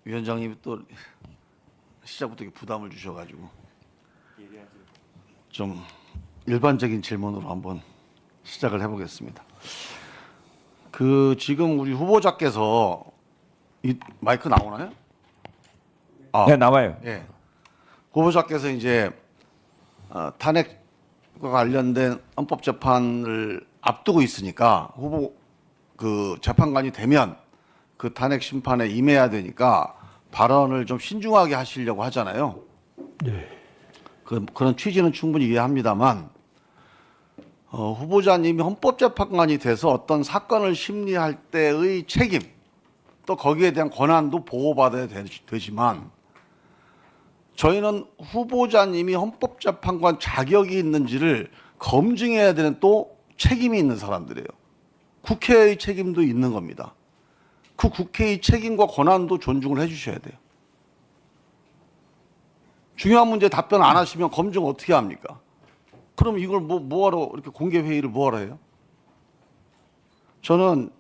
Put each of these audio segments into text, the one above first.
위원장님이 또 시작부터 이렇게 부담을 주셔가지고 좀 일반적인 질문으로 한번 시작을 해보겠습니다. 지금 우리 후보자께서 이 마이크 나오나요? 네, 나와요. 예. 후보자께서 이제 탄핵과 관련된 헌법재판을 앞두고 있으니까 후보 재판관이 되면 그 탄핵 심판에 임해야 되니까 발언을 좀 신중하게 하시려고 하잖아요. 네. 그런 취지는 충분히 이해합니다만 후보자님이 헌법재판관이 돼서 어떤 사건을 심리할 때의 책임 또 거기에 대한 권한도 보호받아야 되지만 저희는 후보자님이 헌법재판관 자격이 있는지를 검증해야 되는 또 책임이 있는 사람들이에요. 국회의 책임도 있는 겁니다. 그 국회의 책임과 권한도 존중을 해주셔야 돼요. 중요한 문제 답변 안 하시면 검증 어떻게 합니까? 그럼 이걸 뭐하러 이렇게 공개 회의를 뭐하러 해요? 저는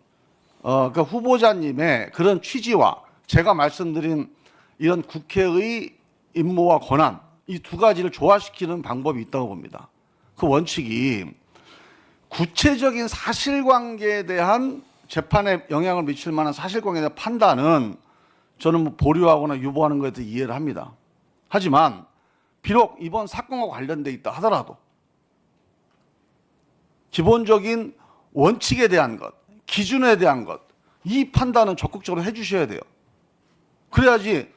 그러니까 후보자님의 그런 취지와 제가 말씀드린 이런 국회의 임무와 권한 이 두 가지를 조화시키는 방법이 있다고 봅니다. 그 원칙이 구체적인 사실관계에 대한 재판에 영향을 미칠 만한 사실관계에 대한 판단은 저는 뭐 보류하거나 유보하는 것에 대해 이해를 합니다. 하지만 비록 이번 사건과 관련돼 있다 하더라도 기본적인 원칙에 대한 것, 기준에 대한 것, 이 판단은 적극적으로 해주셔야 돼요. 그래야지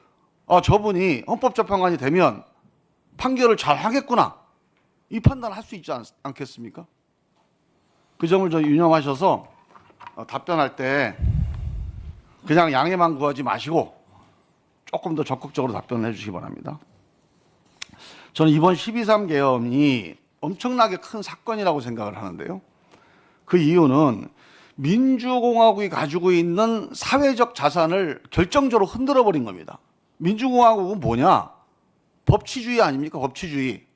저분이 헌법재판관이 되면 판결을 잘 하겠구나 이 판단을 할 수 있지 않겠습니까? 그 점을 좀 유념하셔서 답변할 때 그냥 양해만 구하지 마시고 조금 더 적극적으로 답변을 해주시기 바랍니다. 저는 이번 12.3 계엄이 엄청나게 큰 사건이라고 생각을 하는데요. 그 이유는 민주공화국이 가지고 있는 사회적 자산을 결정적으로 흔들어 버린 겁니다. 민주공화국은 뭐냐? 법치주의 아닙니까? 법치주의.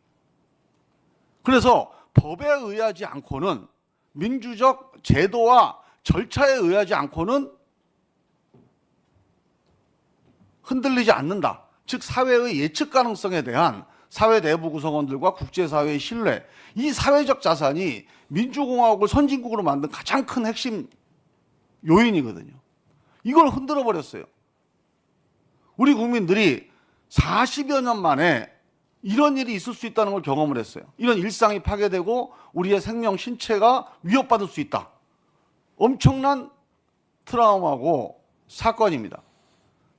그래서 법에 의하지 않고는 민주적 제도와 절차에 의하지 않고는 흔들리지 않는다. 즉 사회의 예측 가능성에 대한 사회 내부 구성원들과 국제사회의 신뢰, 이 사회적 자산이 민주공화국을 선진국으로 만든 가장 큰 핵심 요인이거든요. 이걸 흔들어 버렸어요. 우리 국민들이 40여 년 만에 이런 일이 있을 수 있다는 걸 경험을 했어요. 이런 일상이 파괴되고 우리의 생명, 신체가 위협받을 수 있다. 엄청난 트라우마고 사건입니다.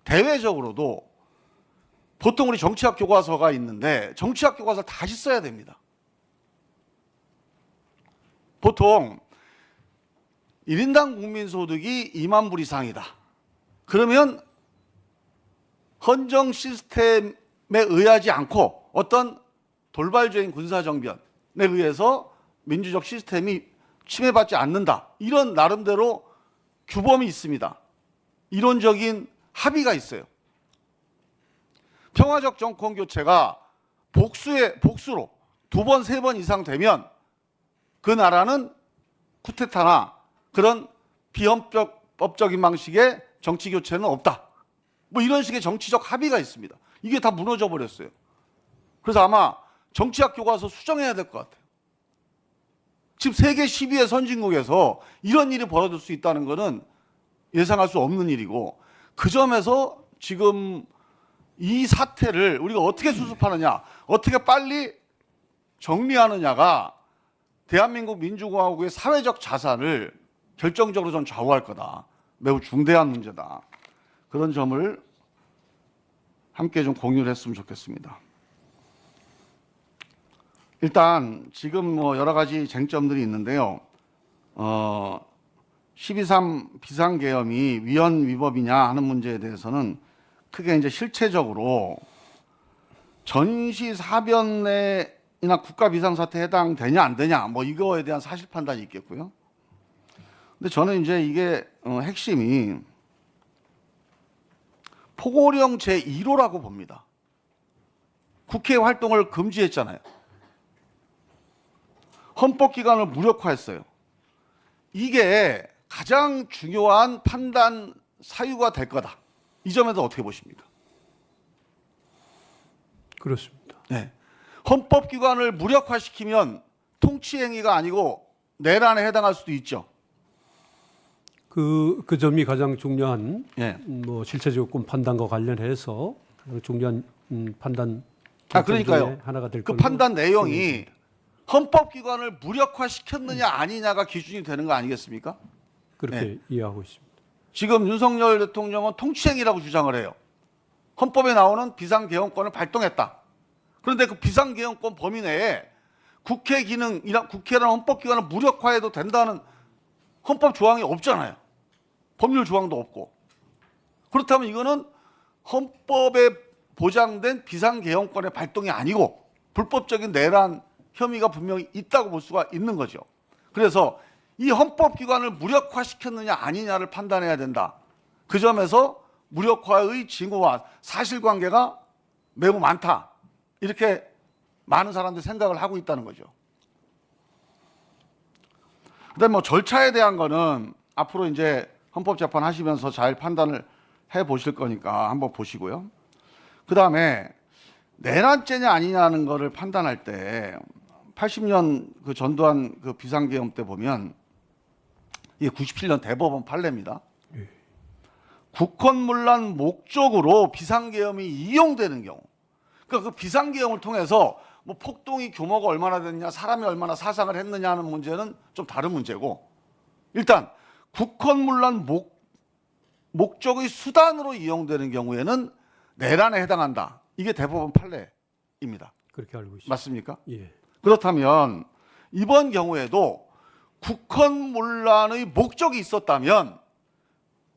대외적으로도 보통 우리 정치학 교과서가 있는데 정치학 교과서를 다시 써야 됩니다. 보통 1인당 국민소득이 2만 불 이상이다. 그러면 헌정 시스템에 의하지 않고 어떤 돌발적인 군사정변에 의해서 민주적 시스템이 침해받지 않는다. 이런 나름대로 규범이 있습니다. 이론적인 합의가 있어요. 평화적 정권 교체가 복수로 2번, 3번 이상 되면 그 나라는 쿠데타나 그런 비헌법적인 방식의 정치 교체는 없다. 뭐 이런 식의 정치적 합의가 있습니다. 이게 다 무너져 버렸어요. 그래서 아마 정치학 교과서 수정해야 될 것 같아요. 지금 세계 12의 선진국에서 이런 일이 벌어질 수 있다는 것은 예상할 수 없는 일이고 그 점에서 지금 이 사태를 우리가 어떻게 수습하느냐, 어떻게 빨리 정리하느냐가 대한민국 민주공화국의 사회적 자산을 결정적으로 좀 좌우할 거다. 매우 중대한 문제다. 그런 점을 함께 좀 공유를 했으면 좋겠습니다. 일단 지금 뭐 여러 가지 쟁점들이 있는데요. 12.3 비상계엄이 위헌 위법이냐 하는 문제에 대해서는 크게 이제 실체적으로 전시사변이나 국가 비상사태에 해당되냐 안 되냐 뭐 이거에 대한 사실 판단이 있겠고요. 근데 저는 이제 이게 핵심이 포고령 제1호라고 봅니다. 국회 활동을 금지했잖아요. 헌법기관을 무력화했어요. 이게 가장 중요한 판단 사유가 될 거다. 이 점에서 어떻게 보십니까? 그렇습니다. 네. 헌법기관을 무력화시키면 통치행위가 아니고 내란에 해당할 수도 있죠. 그 점이 가장 중요한 예. 뭐 실체조건 판단과 관련해서 가장 중요한 판단 그러니까요. 중에 하나가 될 그 걸로 판단 내용이 헌법기관을 무력화시켰느냐 아니냐가 기준이 되는 거 아니겠습니까? 그렇게 이해하고 있습니다. 지금 윤석열 대통령은 통치행위라고 주장을 해요. 헌법에 나오는 비상개헌권을 발동했다. 그런데 그 비상개헌권 범위 내에 국회 기능이랑 국회라는 헌법기관을 무력화해도 된다는 헌법 조항이 없잖아요. 법률 조항도 없고. 그렇다면 이거는 헌법에 보장된 비상개헌권의 발동이 아니고 불법적인 내란 혐의가 분명히 있다고 볼 수가 있는 거죠. 그래서 이 헌법기관을 무력화시켰느냐 아니냐를 판단해야 된다. 그 점에서 무력화의 징후와 사실관계가 매우 많다. 이렇게 많은 사람들이 생각을 하고 있다는 거죠. 그다음에 뭐 절차에 대한 거는 앞으로 이제 헌법재판 하시면서 잘 판단을 해 보실 거니까 한번 보시고요. 그다음에 내란죄냐 아니냐는 거를 판단할 때 80년 그 전두환 그 비상계엄 때 보면 이게 97년 대법원 판례입니다. 국헌문란 목적으로 비상계엄이 이용되는 경우, 그러니까 그 비상계엄을 통해서 뭐 폭동이 규모가 얼마나 됐냐, 사람이 얼마나 사상을 했느냐 하는 문제는 좀 다른 문제고, 일단 국헌문란 목적의 수단으로 이용되는 경우에는 내란에 해당한다. 이게 대법원 판례입니다. 그렇게 알고 있습니다. 맞습니까? 예. 그렇다면 이번 경우에도 국헌문란의 목적이 있었다면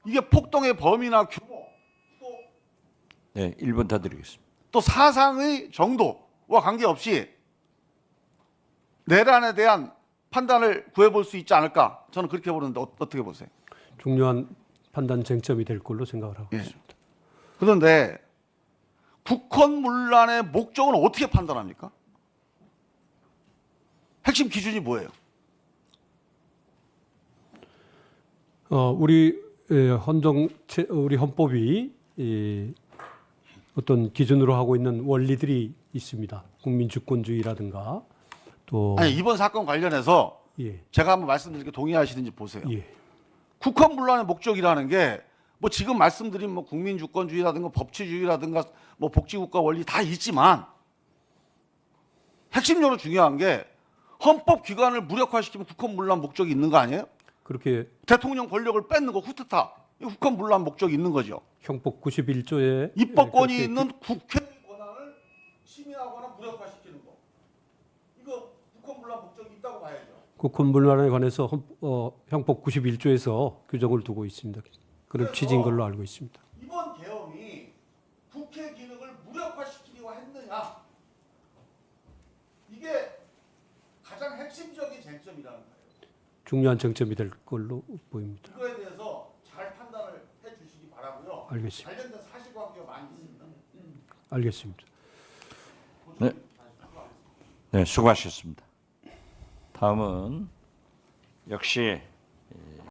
이게 폭동의 범위나 규모 네, 1분 더 드리겠습니다. 또 사상의 정도와 관계없이 내란에 대한 판단을 구해볼 수 있지 않을까? 저는 그렇게 보는데 어떻게 보세요? 중요한 판단 쟁점이 될 걸로 생각을 하고 예. 있습니다. 그런데 국헌문란의 목적은 어떻게 판단합니까? 핵심 기준이 뭐예요? 우리 우리 헌법이 어떤 기준으로 하고 있는 원리들이 있습니다. 국민주권주의라든가 또 아니 이번 사건 관련해서 예, 제가 한번 말씀드리게 동의하시는지 보세요. 예, 국헌문란의 목적이라는 게 뭐 지금 말씀드린 뭐 국민주권주의라든가 법치주의라든가 뭐 복지국가 원리 다 있지만 핵심적으로 중요한 게 헌법기관을 무력화시키면 국헌문란 목적이 있는 거 아니에요? 그렇게 대통령 권력을 뺏는 거 후트타 이거 국헌문란 목적이 있는 거죠. 형법 91조에 입법권이 있는 국회 권한을 침해하거나 무력화시키는 거 이거 국헌문란 목적이 있다고 봐야죠. 국헌문란에 관해서 형법 91조에서 규정을 두고 있습니다. 그런 취지인 걸로 알고 있습니다. 이번 계엄이 국회 기능을 무력화시키려고 했느냐 이게 가장 핵심적인 쟁점이라는 거예요. 중요한 쟁점이 될 걸로 보입니다. 이거에 대해서 잘 판단을 해주시기 바라고요. 알겠습니다. 관련된 사실관계가 많이 있습니다. 알겠습니다. 네. 네, 수고하셨습니다. 다음은 역시